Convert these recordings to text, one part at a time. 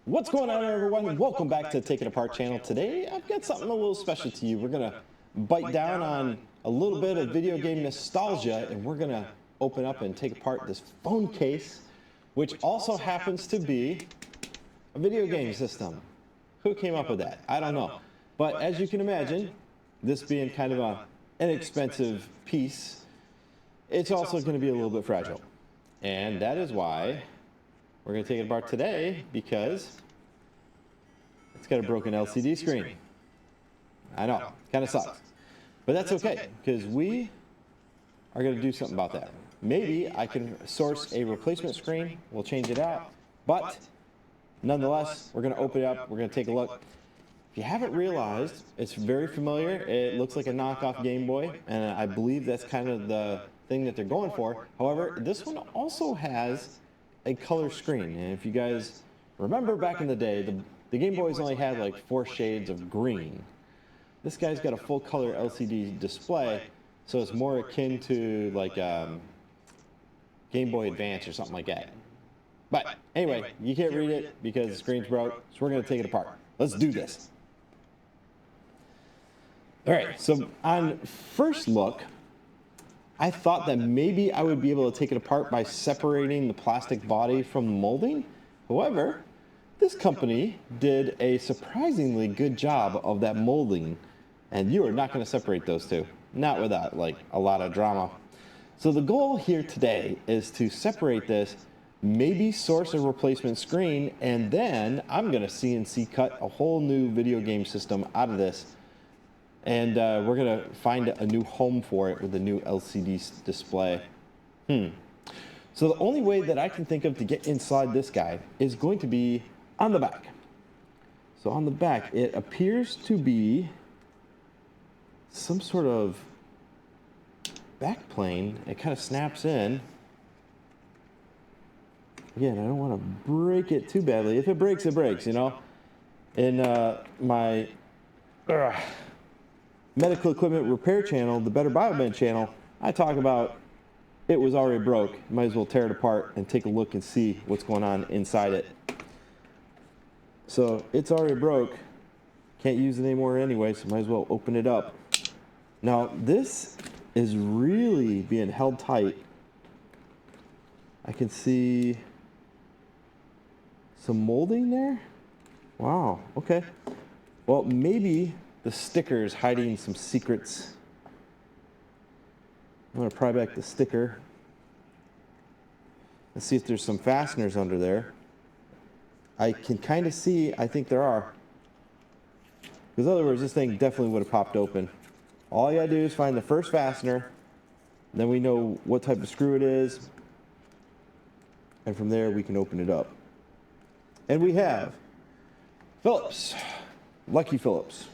What's going on, everyone? Welcome back to Take It Apart channel. Today, I've got something a little special to you. We're going to bite down on a little bit of video game nostalgia, and we're going to open up and take apart this phone case, which also happens to be a video game system. Who came up with that? I don't know. But as you can imagine, this being kind of an inexpensive piece, it's also going to be a little bit fragile. And that is why we're going to take it apart today, because it's got a broken LCD screen. I know, kind of sucks. But that's okay, because we are going to do something about that. Maybe I can source a replacement screen. We'll change it out. But nonetheless, we're going to open it up. We're going to take a look. If you haven't realized, it's very familiar. It looks like a knockoff Game Boy, and I believe that's kind of the thing that they're going for. However, this one also has a color screen, and if you guys remember back in the day, the Game Boys only had like 4 shades of green. This guy's got a full color LCD display, so it's more akin to like Game Boy Advance or something like that. But anyway, you can't read it because the screen's broke, so we're going to take it apart. Let's do this. All right, so on first look, I thought that maybe I would be able to take it apart by separating the plastic body from the molding. However, this company did a surprisingly good job of that molding, and you are not going to separate those two, not without like a lot of drama. So the goal here today is to separate this, maybe source a replacement screen, and then I'm going to CNC cut a whole new video game system out of this. And we're going to find a new home for it with a new LCD display. So the only way that I can think of to get inside this guy is going to be on the back. So on the back, it appears to be some sort of back plane. It kind of snaps in. Again, I don't want to break it too badly. If it breaks, it breaks, you know. In my medical equipment repair channel, the Better Biomed Channel, I talk about it was already broke. Might as well tear it apart and take a look and see what's going on inside it. So it's already broke. Can't use it anymore anyway, so might as well open it up. Now this is really being held tight. I can see some molding there. Wow, okay. Well, maybe the sticker is hiding some secrets. I'm going to pry back the sticker. Let's see if there's some fasteners under there. I can kind of see, I think there are. Because otherwise, this thing definitely would have popped open. All you got to do is find the first fastener. Then we know what type of screw it is. And from there, we can open it up. And we have Phillips. Lucky Phillips.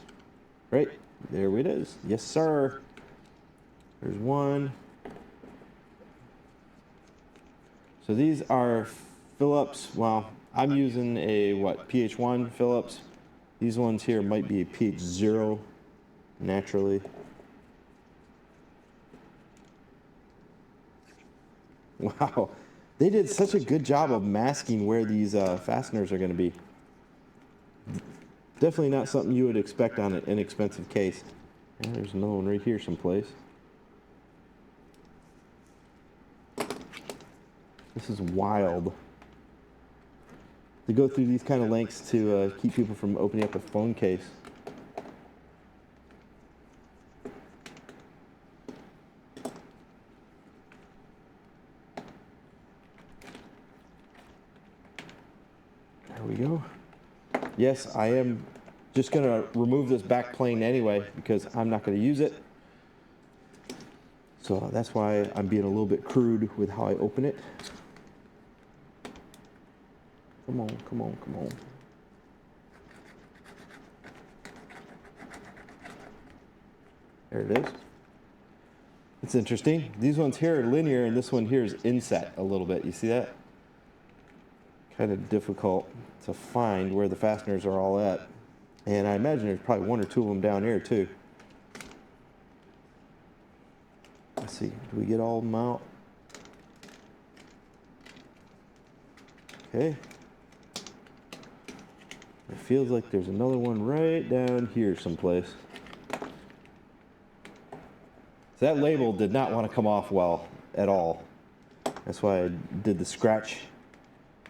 Right, there it is. Yes, sir. There's one. So these are Phillips. Well, I'm using a, PH1 Phillips. These ones here might be a PH0 naturally. Wow, they did such a good job of masking where these fasteners are going to be. Definitely not something you would expect on an inexpensive case. And there's another one right here someplace. This is wild. They go through these kind of lengths to keep people from opening up a phone case. There we go. Yes, I am just going to remove this back plane anyway because I'm not going to use it. So that's why I'm being a little bit crude with how I open it. Come on, come on, come on. There it is. It's interesting. These ones here are linear and this one here is inset a little bit. You see that? Kind of difficult to find where the fasteners are all at. And I imagine there's probably 1 or 2 of them down here too. Let's see, do we get all of them out? Okay. It feels like there's another one right down here someplace. So that label did not want to come off well at all. That's why I did the scratch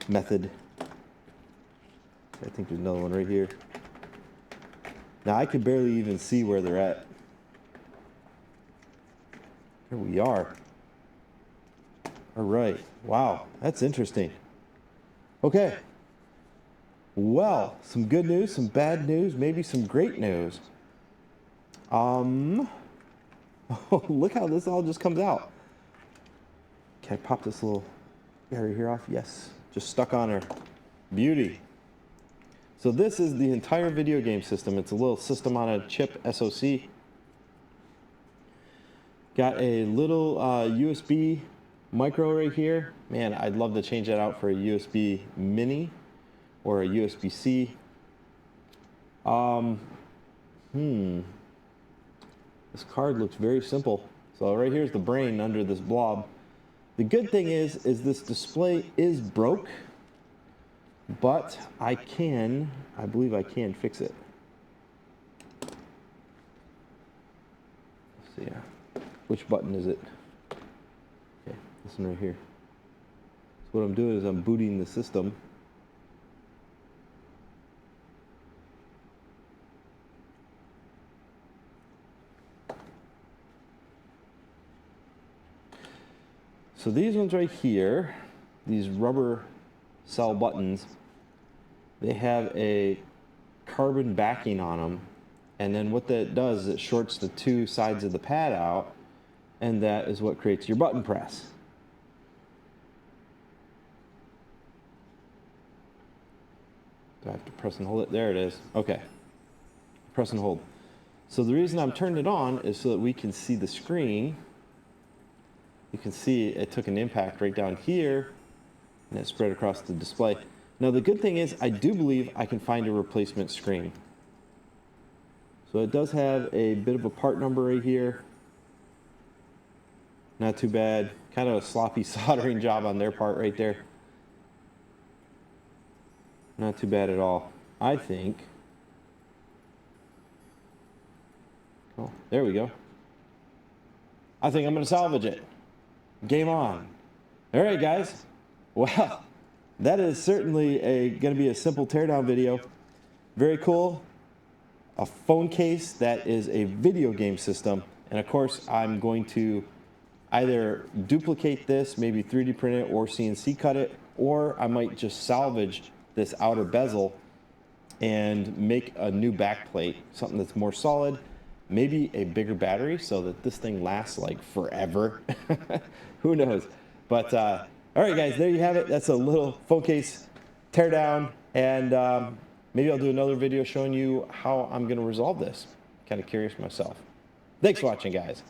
method. I think there's another one right here. Now I could barely even see where they're at. Here we are. All right. Wow, that's interesting. Okay. Well, some good news, some bad news, maybe some great news. Oh, look how this all just comes out. Can I pop this little area here off? Yes, just stuck on her. Beauty. So this is the entire video game system. It's a little system on a chip SoC. Got a little USB micro right here. Man, I'd love to change that out for a USB mini or a USB-C. This card looks very simple. So right here's the brain under this blob. The good thing is this display is broke, but I believe I can fix it. Let's see, which button is it? Okay, this one right here. So what I'm doing is I'm booting the system. So these ones right here, these rubber cell buttons, they have a carbon backing on them, and then what that does is it shorts the two sides of the pad out, and that is what creates your button press. Do I have to press and hold it? There it is. Okay. Press and hold. So the reason I'm turning it on is so that we can see the screen. You can see it took an impact right down here, and it spread across the display. Now the good thing is I do believe I can find a replacement screen. So it does have a bit of a part number right here. Not too bad. Kind of a sloppy soldering job on their part right there. Not too bad at all, I think. Oh, there we go. I think I'm going to salvage it. Game on. All right, guys. Well, that is certainly going to be a simple teardown video. Very cool. A phone case that is a video game system. And of course, I'm going to either duplicate this, maybe 3D print it or CNC cut it, or I might just salvage this outer bezel and make a new back plate, something that's more solid, maybe a bigger battery so that this thing lasts like forever. Who knows? But all right, guys, there you have it. That's a little phone case teardown, and maybe I'll do another video showing you how I'm going to resolve this. Kind of curious myself. Thanks for watching, guys.